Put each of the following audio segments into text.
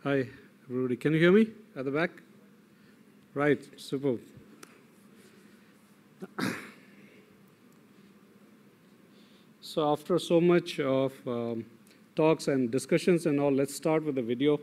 Hi, everybody. Can you hear me at the back? Right, super. So after so much of talks and discussions and all, let's start with the video.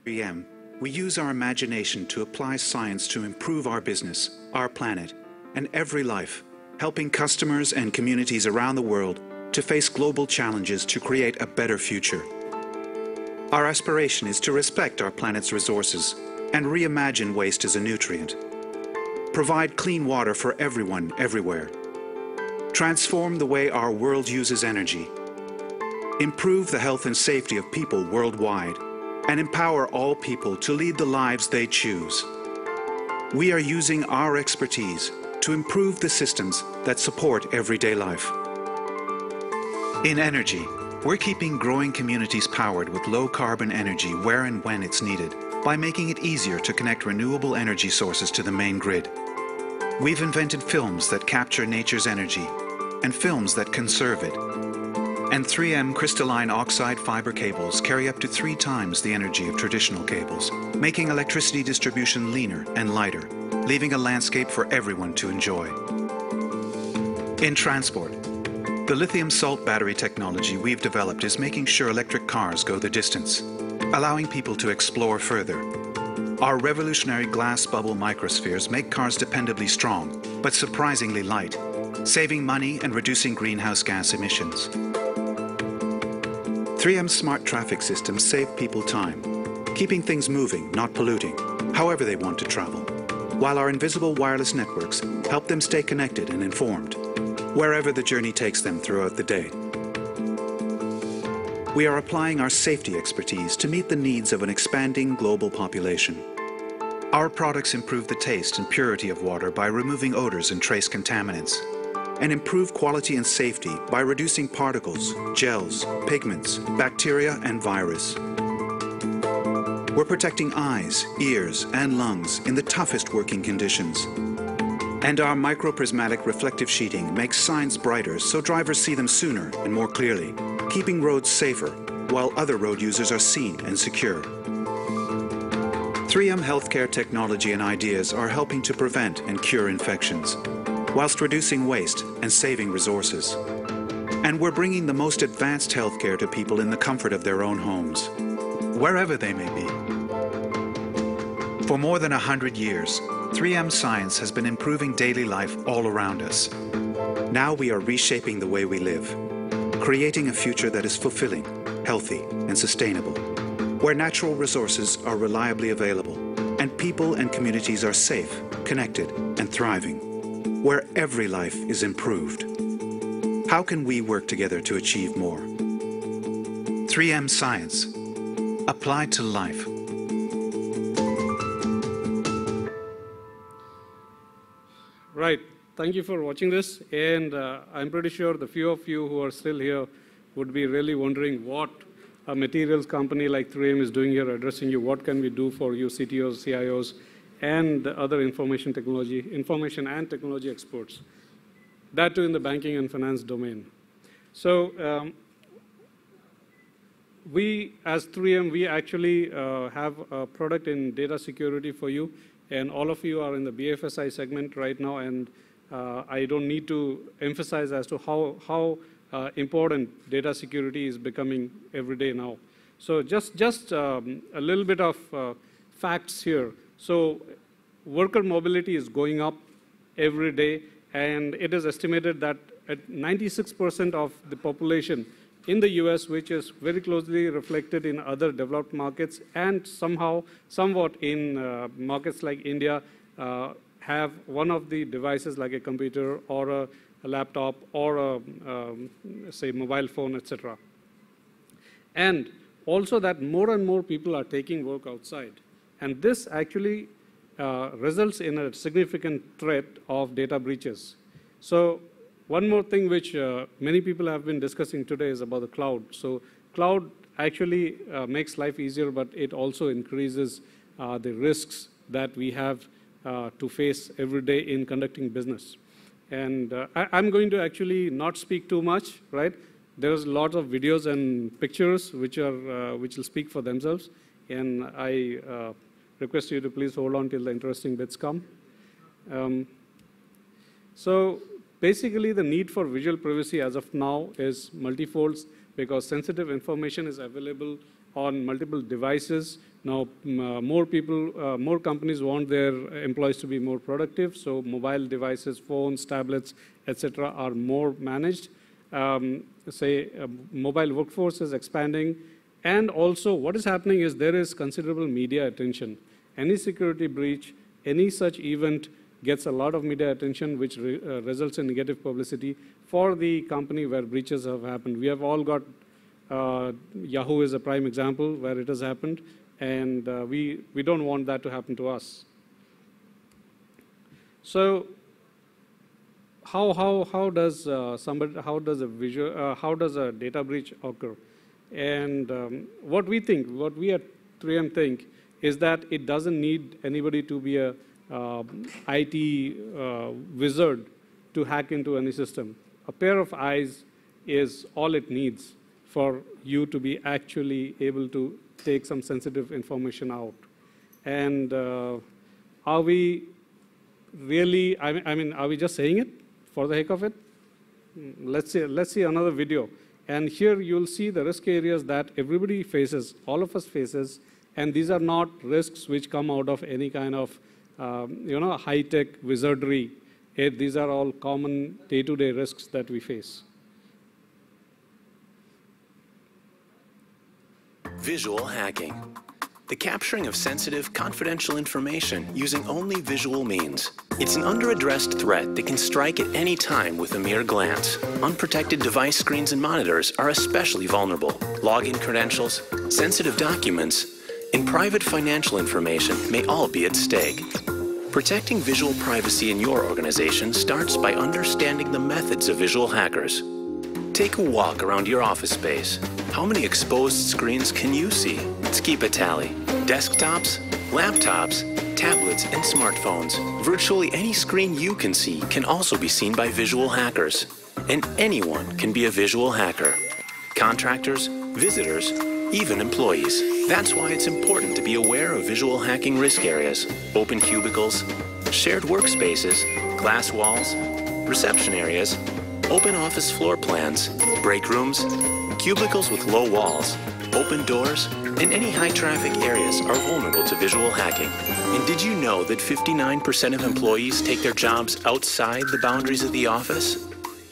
We use our imagination to apply science to improve our business, our planet, and every life, helping customers and communities around the world to face global challenges to create a better future. Our aspiration is to respect our planet's resources and reimagine waste as a nutrient. Provide clean water for everyone, everywhere. Transform the way our world uses energy. Improve the health and safety of people worldwide, and empower all people to lead the lives they choose. We are using our expertise to improve the systems that support everyday life. In energy, we're keeping growing communities powered with low-carbon energy where and when it's needed by making it easier to connect renewable energy sources to the main grid. We've invented films that capture nature's energy and films that conserve it. And 3M crystalline oxide fiber cables carry up to 3 times the energy of traditional cables, making electricity distribution leaner and lighter, leaving a landscape for everyone to enjoy. In transport, the lithium salt battery technology we've developed is making sure electric cars go the distance, allowing people to explore further. Our revolutionary glass bubble microspheres make cars dependably strong, but surprisingly light, saving money and reducing greenhouse gas emissions. 3M's smart traffic systems save people time, keeping things moving, not polluting, however they want to travel, while our invisible wireless networks help them stay connected and informed, wherever the journey takes them throughout the day. We are applying our safety expertise to meet the needs of an expanding global population. Our products improve the taste and purity of water by removing odors and trace contaminants, and improve quality and safety by reducing particles, gels, pigments, bacteria, and virus. We're protecting eyes, ears, and lungs in the toughest working conditions. And our microprismatic reflective sheeting makes signs brighter so drivers see them sooner and more clearly, keeping roads safer, while other road users are seen and secure. 3M healthcare technology and ideas are helping to prevent and cure infections, whilst reducing waste and saving resources. And we're bringing the most advanced healthcare to people in the comfort of their own homes, wherever they may be. For more than 100 years, 3M science has been improving daily life all around us. Now we are reshaping the way we live, creating a future that is fulfilling, healthy, and sustainable, where natural resources are reliably available, and people and communities are safe, connected, and thriving, where every life is improved. How can we work together to achieve more? 3M Science, applied to life. Right. Thank you for watching this. And I'm pretty sure the few of you who are still here would be really wondering what a materials company like 3M is doing here, addressing you. What can we do for you CTOs, CIOs, and other information and technology experts, that too in the banking and finance domain. So we, as 3M, we actually have a product in data security for you, and all of you are in the BFSI segment right now, and I don't need to emphasize as to how important data security is becoming every day now. So just a little bit of facts here. So worker mobility is going up every day, and it is estimated that at 96% of the population in the US, which is very closely reflected in other developed markets, and somewhat in markets like India, have one of the devices like a computer or a laptop or a, say, mobile phone, etc. And also that more and more people are taking work outside. And this actually results in a significant threat of data breaches. So one more thing which many people have been discussing today is about the cloud. So cloud actually makes life easier, but it also increases the risks that we have to face every day in conducting business. And I'm going to actually not speak too much, right? There's lots of videos and pictures which will speak for themselves. And I request you to please hold on till the interesting bits come. So basically, the need for visual privacy as of now is multifold because sensitive information is available on multiple devices. Now, more companies want their employees to be more productive, so mobile devices, phones, tablets, etc., are more managed. Mobile workforce is expanding, and also what is happening is there is considerable media attention. Any security breach, any such event gets a lot of media attention, which results in negative publicity for the company where breaches have happened. We have all got Yahoo is a prime example where it has happened, and we don't want that to happen to us. So how does a data breach occur? And what we at 3M think is that it doesn't need anybody to be a IT wizard to hack into any system. A pair of eyes is all it needs for you to be actually able to take some sensitive information out. And are we really, I mean, are we just saying it for the heck of it? Let's see another video. And here you'll see the risk areas that everybody faces, all of us faces, and these are not risks which come out of any kind of high-tech wizardry. These are all common day-to-day risks that we face. Visual hacking. The capturing of sensitive, confidential information using only visual means. It's an under-addressed threat that can strike at any time with a mere glance. Unprotected device screens and monitors are especially vulnerable. Login credentials, sensitive documents, and private financial information may all be at stake. Protecting visual privacy in your organization starts by understanding the methods of visual hackers. Take a walk around your office space. How many exposed screens can you see? Let's keep a tally. Desktops, laptops, tablets, and smartphones. Virtually any screen you can see can also be seen by visual hackers. And anyone can be a visual hacker. Contractors, visitors, even employees. That's why it's important to be aware of visual hacking risk areas. Open cubicles, shared workspaces, glass walls, reception areas, open office floor plans, break rooms, cubicles with low walls, open doors, and any high-traffic areas are vulnerable to visual hacking. And did you know that 59% of employees take their jobs outside the boundaries of the office?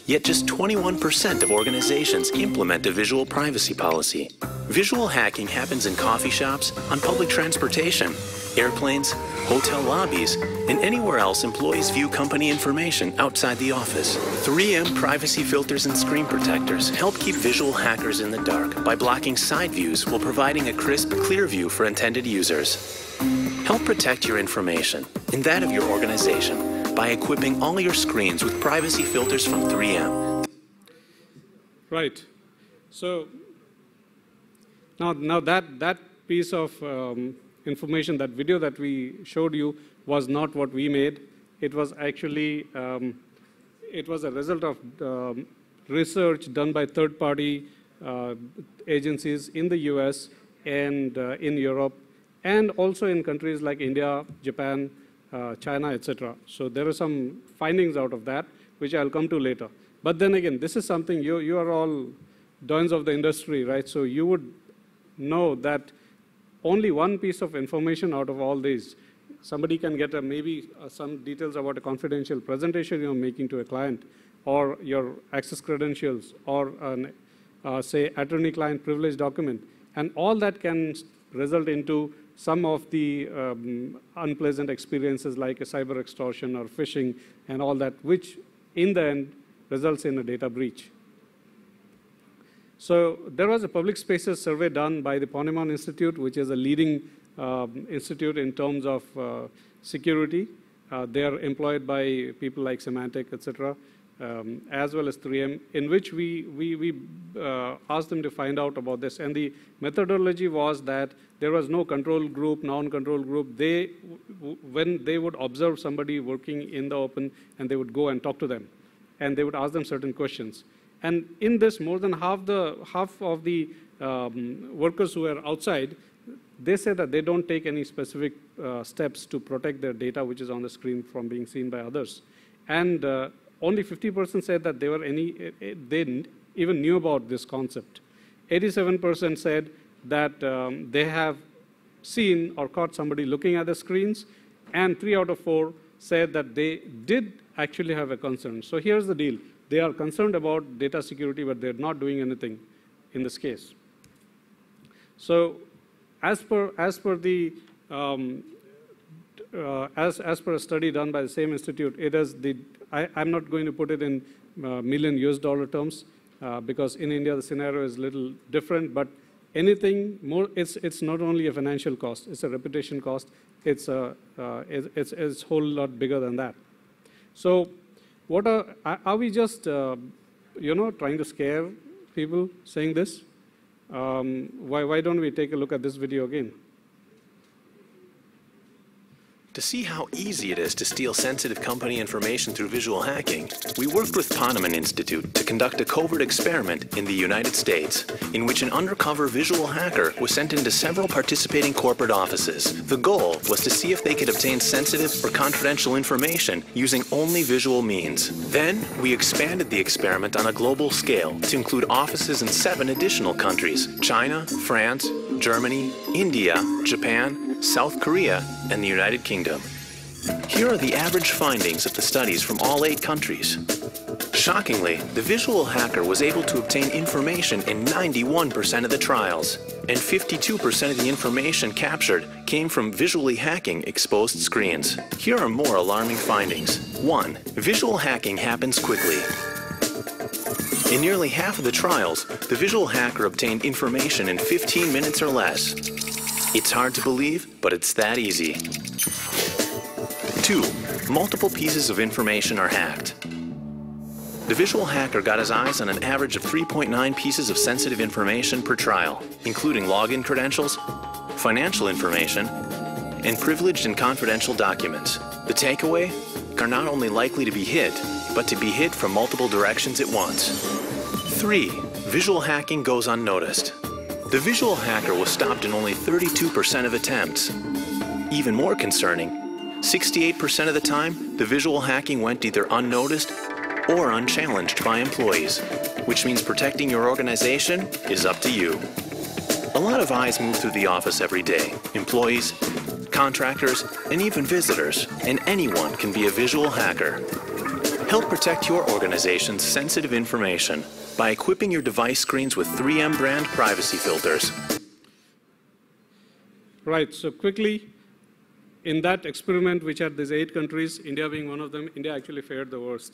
Yet just 21% of organizations implement a visual privacy policy. Visual hacking happens in coffee shops, on public transportation, airplanes, hotel lobbies, and anywhere else employees view company information outside the office. 3M privacy filters and screen protectors help keep visual hackers in the dark by blocking side views while providing a crisp, clear view for intended users. Help protect your information and that of your organization by equipping all your screens with privacy filters from 3M. Right. So now that piece of information, that video that we showed you, was not what we made. It was actually it was a result of research done by third-party agencies in the US and in Europe, and also in countries like India, Japan, China, etc. So there are some findings out of that, which I'll come to later. But then again, this is something you are all dons of the industry, right? So you would know that only one piece of information out of all these, somebody can get maybe some details about a confidential presentation you're making to a client, or your access credentials, or say attorney-client privilege document, and all that can result into some of the unpleasant experiences like a cyber extortion or phishing and all that, which in the end results in a data breach. So there was a public spaces survey done by the Ponemon Institute, which is a leading institute in terms of security. They are employed by people like Symantec, etc. as well as 3M, in which we asked them to find out about this. And the methodology was that there was no control group, non-control group. When they would observe somebody working in the open, and they would go and talk to them, and they would ask them certain questions. And in this, more than half of the workers who are outside, they say that they don't take any specific steps to protect their data, which is on the screen, from being seen by others. And only 50% said that they even knew about this concept. 87% said that they have seen or caught somebody looking at the screens, and 3 out of 4 said that they did actually have a concern. So here's the deal. They are concerned about data security, but they're not doing anything in this case. So as per a study done by the same institute, it is I'm not going to put it in million US dollar terms because in India the scenario is a little different, but anything more, it's not only a financial cost, it's a reputation cost, it's a whole lot bigger than that. So what are we just trying to scare people saying this? Why don't we take a look at this video again? To see how easy it is to steal sensitive company information through visual hacking, we worked with Ponemon Institute to conduct a covert experiment in the United States, in which an undercover visual hacker was sent into several participating corporate offices. The goal was to see if they could obtain sensitive or confidential information using only visual means. Then, we expanded the experiment on a global scale to include offices in 7 additional countries: China, France, Germany, India, Japan, South Korea, and the United Kingdom. Here are the average findings of the studies from all 8 countries. Shockingly, the visual hacker was able to obtain information in 91% of the trials, and 52% of the information captured came from visually hacking exposed screens. Here are more alarming findings. 1. Visual hacking happens quickly. In nearly half of the trials, the visual hacker obtained information in 15 minutes or less. It's hard to believe, but it's that easy. 2. Multiple pieces of information are hacked. The visual hacker got his eyes on an average of 3.9 pieces of sensitive information per trial, including login credentials, financial information, and privileged and confidential documents. The takeaway? Are not only likely to be hit, but to be hit from multiple directions at once. 3. Visual hacking goes unnoticed. The visual hacker was stopped in only 32% of attempts. Even more concerning, 68% of the time, the visual hacking went either unnoticed or unchallenged by employees, which means protecting your organization is up to you. A lot of eyes move through the office every day. Employees, contractors, and even visitors, and anyone can be a visual hacker. Help protect your organization's sensitive information by equipping your device screens with 3M brand privacy filters. Right, so quickly, in that experiment, which had these 8 countries, India being one of them, India actually fared the worst.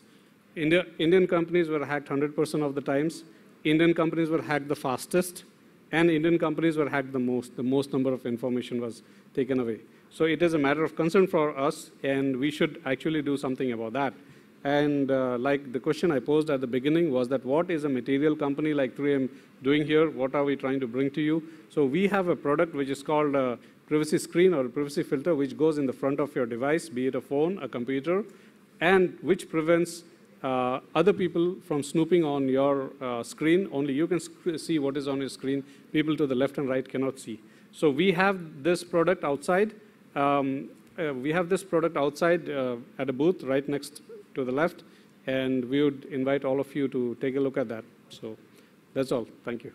Indian companies were hacked 100% of the times. Indian companies were hacked the fastest, and Indian companies were hacked the most. The most number of information was taken away. So it is a matter of concern for us, and we should actually do something about that. And like the question I posed at the beginning was that what is a material company like 3M doing here? What are we trying to bring to you? So we have a product which is called a privacy screen or a privacy filter, which goes in the front of your device, be it a phone, a computer, and which prevents other people from snooping on your screen. Only you can see what is on your screen. People to the left and right cannot see. So we have this product outside. We have this product outside at a booth right next to the left, and we would invite all of you to take a look at that. So that's all. Thank you.